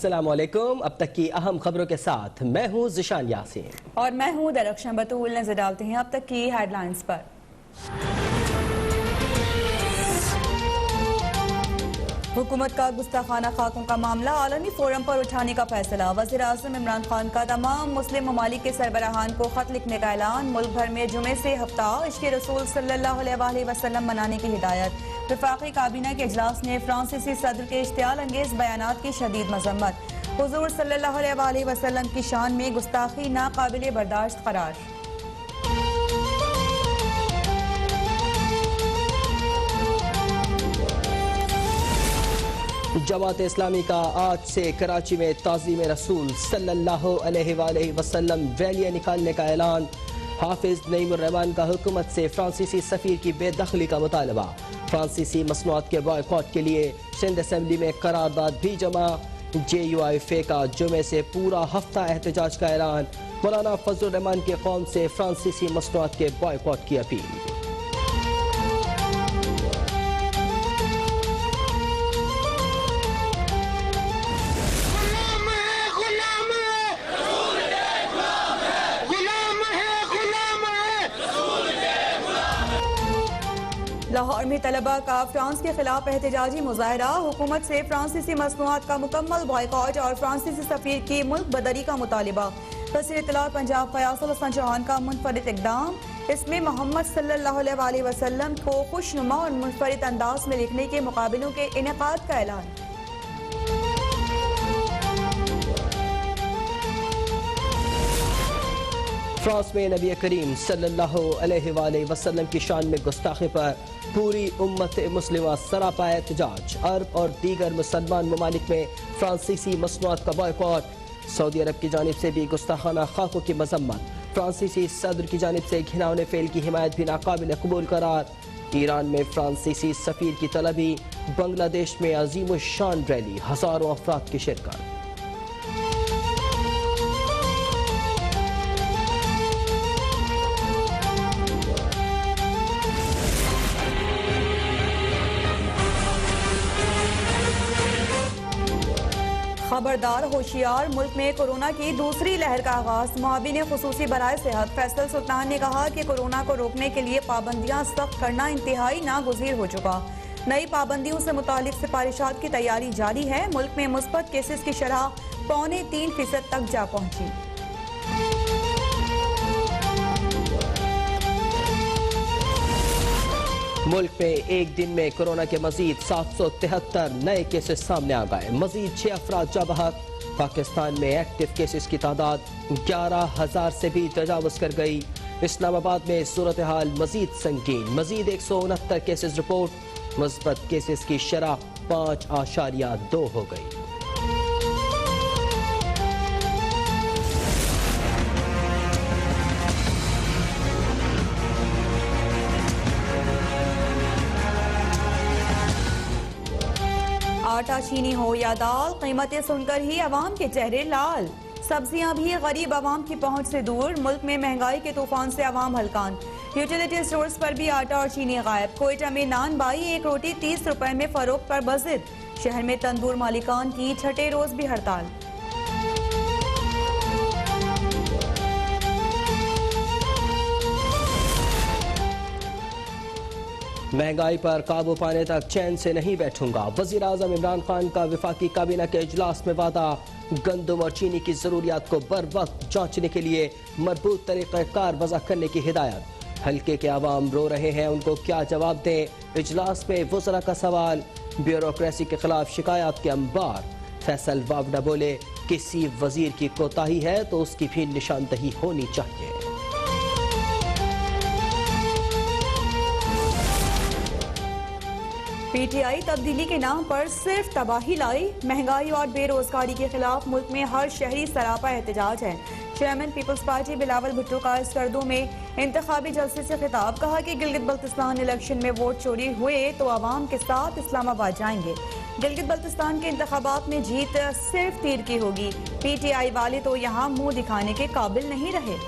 अस्सलामुअलैकुम। अब तक की अहम खबरों के साथ मैं हूं ज़िशान यासीन और मैं हूं दरख्शां बतूल। नजर डालते हैं अब तक की हेडलाइंस पर। हुकूमत का गुस्ताखाना खाकों का मामला आलमी फोरम पर उठाने का फैसला। वज़ीर आज़म इमरान खान का तमाम मुस्लिम ममालिक के सरबराहान को खत लिखने का ऐलान। मुल्क भर में जुमे से हफ्ता इश्क़े रसूल सल्लल्लाहु अलैहि वसल्लम मनाने की हिदायत। वफाकी काबीना के इजलास ने फ्रांसीसी सदर के इश्तियाल अंगेज बयानात की शदीद मजम्मत। हुजूर सल्लल्लाहु अलैहि वसल्लम की शान में गुस्ताखी नाकाबिले बर्दाश्त करार। जमात इस्लामी का आज से कराची में ताज़ीम रसूल सल्लल्लाहु अलैहि वसल्लम रैलियाँ निकालने का ऐलान। हाफिज नईमुर रहमान का हुकूमत से फ्रांसीसी सफ़ीर की बेदखली का मुतालबा। फ्रांसीसी मसनूआत के बॉयकॉट के लिए सिंध असम्बली में करारदाद भी जमा। JUIFA का जुमे से पूरा हफ्ता एहतजाज का ऐलान। मौलाना फजलुर रहमान के कौम से फ्रांसीसी मसनूआत के बॉयकॉट की अपील। लाहौर में तलबा का फ्रांस के खिलाफ एहतजाजी मुजाहरा। हुकूमत से फ्रांसीसी मसनूआत का मुकम्मल बॉयकॉट और फ्रांसीसी सफीर की मुल्क बदरी का मुतालिबा। वज़ीर इत्तलात पंजाब फयासल हसन चौहान का मुनफरिद इक़दाम। इसमें मोहम्मद सल्लल्लाहु अलैहि वसल्लम को खुशनुमा और मुनफरिद अंदाज में लिखने के मुकाबलों के इनेकाद का ऐलान। फ्रांस में नबी करीम सल्लल्लाहु अलैहि वसल्लम की शान में गुस्ताखी पर पूरी उम्मत मुस्लिमा सरापा एहतजाज। अरब और दीगर मुसलमान ममालिक में फ्रांसीसी मसनूआत का बॉयकॉट। सऊदी अरब की जानिब से भी गुस्ताखाना खाकों की मजम्मत। फ्रांसीसी सदर की जानिब से घिनौने फेल की हिमायत भी नाकाबिल कबूल करार। ईरान में फ्रांसीसी सफीर की तलबी। बांग्लादेश में अजीम शान रैली, हजारों अफराद की शिरकत। खबरदार होशियार, मुल्क में कोरोना की दूसरी लहर का आगाज। मुआविन खुसूसी बराए सेहत फैसल सुल्तान ने कहा कि कोरोना को रोकने के लिए पाबंदियां सख्त करना इंतहाई नागुज़ीर हो चुका। नई पाबंदियों से मुतालिक सिफारिशात की तैयारी जारी है। मुल्क में मुस्बत केसेस की शरह 3.25% तक जा पहुंची। मुल्क में एक दिन में कोरोना के मजीद 773 नए केसेस सामने आ गए। मजीद 6 अफराद जा बहक। पाकिस्तान में एक्टिव केसेस की तादाद 11,000 से भी तजावुज कर गई। इस्लामाबाद में सूरत हाल मजीद संगीन। मजीद 169 केसेस रिपोर्ट। मुस्बत केसेस की शरह 5.2 हो गई। आटा चीनी हो या दाल, कीमतें सुनकर ही अवाम के चेहरे लाल। सब्जियां भी गरीब अवाम की पहुंच से दूर। मुल्क में महंगाई के तूफान से अवाम हलकान। यूटिलिटी स्टोर्स पर भी आटा और चीनी गायब। कोयटा में नान बाई एक रोटी 30 रुपए में फरोख्त पर बजिद। शहर में तंदूर मालिकान की छठे रोज भी हड़ताल। महंगाई पर काबू पाने तक चैन से नहीं बैठूंगा। वज़ीर आज़म इमरान खान का वफाकी काबीना के इजलास में वादा। गंदम और चीनी की जरूरियात को बर वक्त जांचने के लिए मरबूत तरीक़ाकार वज़ा करने की हिदायत। हल्के के अवाम रो रहे हैं, उनको क्या जवाब दें। इजलास में वज़रा का सवाल। ब्यूरोक्रेसी के खिलाफ शिकायत के अंबार। फैसल वावड़ा बोले, किसी वजीर की कोताही है तो उसकी भी निशानदही होनी चाहिए। PTI तब्दीली के नाम पर सिर्फ तबाही लाई। महंगाई और बेरोजगारी के खिलाफ मुल्क में हर शहरी सरापा एहतजाज है। चेयरमैन पीपल्स पार्टी बिलावल भुट्टो का स्कर्दू में इंतखाबी जलसे से खिताब। कहा कि गिलगित बल्तिस्तान इलेक्शन में वोट चोरी हुए तो आवाम के साथ इस्लामाबाद जाएंगे। गिलगित बल्तिस्तान के इंतखाबात में जीत सिर्फ तीर की होगी। PTI वाले तो यहाँ मुंह दिखाने के काबिल नहीं रहे।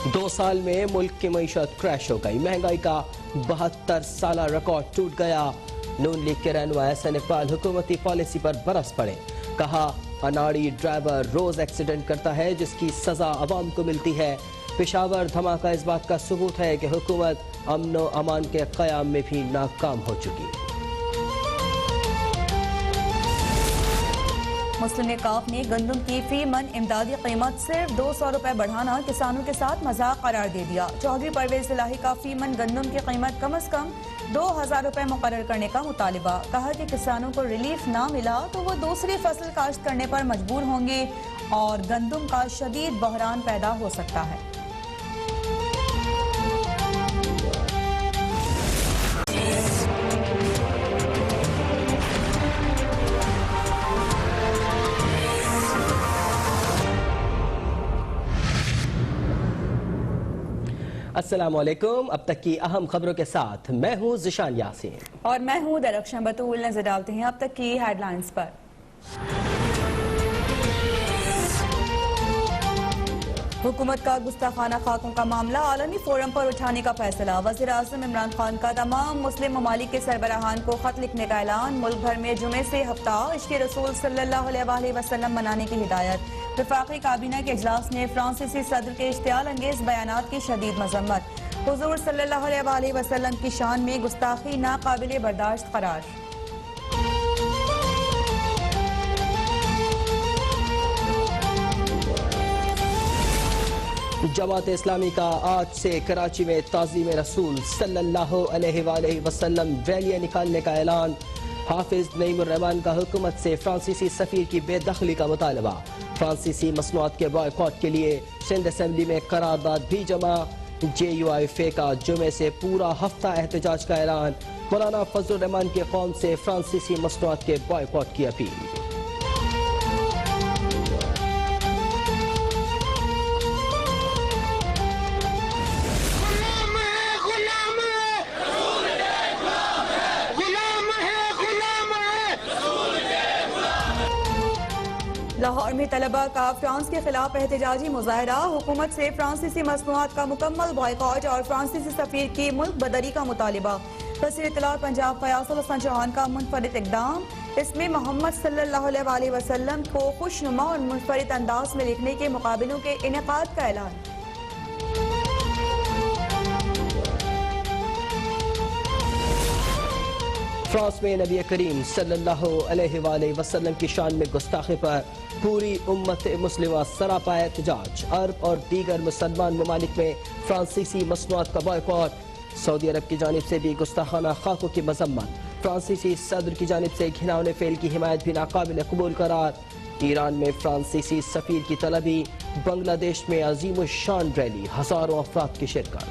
2 साल में मुल्क की मईशत क्रैश हो गई, महंगाई का 72 साल रिकॉर्ड टूट गया। नून लीग के रहनुमा एहसन इकबाल हुकूमती पॉलिसी पर बरस पड़े, कहा अनाड़ी ड्राइवर रोज एक्सीडेंट करता है जिसकी सजा अवाम को मिलती है। पेशावर धमाका इस बात का सबूत है कि हुकूमत अमन व अमान के क़याम में भी नाकाम हो चुकी है। मुस्लिम लीग काफ ने गंदम की फी मन इमदादी कीमत सिर्फ 200 रुपए बढ़ाना किसानों के साथ मजाक करार दे दिया। चौधरी परवेज इलाही का फी मन गंदम की कीमत कम अज कम 2000 रुपए मुकर्रर करने का मुतालिबा। कहा कि किसानों को रिलीफ ना मिला तो वो दूसरी फसल काश्त करने पर मजबूर होंगे और गंदम का शदीद बहरान पैदा हो सकता है। अस्सलामुअलैकुम। अब तक की अहम खबरों के साथ मैं हूं ज़िशान यासीन और मैं हूं दरख्शां बतूल। नजर डालते हैं अब तक की हेडलाइंस पर। हुकूमत का गुस्ताखाना खाकों का मामला आलमी फोरम पर उठाने का फैसला। वज़ीर आज़म इमरान खान का तमाम मुस्लिम ममालिक के सरबराहान को खत लिखने का ऐलान। मुल्क भर में जुमे से हफ्ता इश्क़े रसूल सल्लल्लाहु अलैहि वसल्लम मनाने की हिदायत। वफाकी काबीना के इजलास में फ्रांसीसी सदर के इश्तियाल अंगेज बयानात की शदीद मजम्मत। हुजूर सल्लल्लाहु अलैहि वसल्लम की शान में गुस्ताखी नाकाबिले बर्दाश्त करार। जमात इस्लामी का आज से कराची में ताज़ीम रसूल सल्लल्लाहु अलैहि वसल्लम रैलियां निकालने का ऐलान। हाफिज नईमुर रहमान का हुकूमत से फ्रांसीसी सफीर की बेदखली का मुतालबा। फ्रांसीसी मसनूआत के बॉयकॉट के लिए सिंध असेंबली में करारदाद भी जमा। JUIFA का जुमे से पूरा हफ्ता एहतजाज का ऐलान। मौलाना फजल रहमान के कौम से फ्रांसीसी मसनूआत के बॉयकॉट की अपील। लाहौर में तलबा का फ्रांस के खिलाफ एहतजाजी मुजाहरा। हुकूमत से फ्रांसीसी मसनूआत का मुकम्मल बॉयकॉट और फ्रांसीसी सफीर की मुल्क बदरी का मुतालिबा। वज़ीर इत्तलात पंजाब फयासल हसन चौहान का मुनफरिद इक़दाम। इसमें मोहम्मद सल्लल्लाहु अलैहि वसल्लम को खुशनुमा और मुनफरिद अंदाज में लिखने के मुकाबलों के इनेकाद का ऐलान। फ्रांस में नबी करीम सल्लल्लाहु अलैहि वसल्लम की शान में गुस्ताखी पर पूरी उम्मत मुस्लिमा सरापा एहतजाज। अरब और दीगर मुसलमान ममालिक में फ्रांसीसी मसनूआत का बॉयकॉट। सऊदी अरब की जानिब से भी गुस्ताखाना खाकों की मजम्मत। फ्रांसीसी सदर की जानिब से घिनौने फेल की हिमायत भी नाकाबिल कबूल करार। ईरान में फ्रांसीसी सफीर की तलबी। बांग्लादेश में अजीम शान रैली, हजारों अफराद की शिरकत।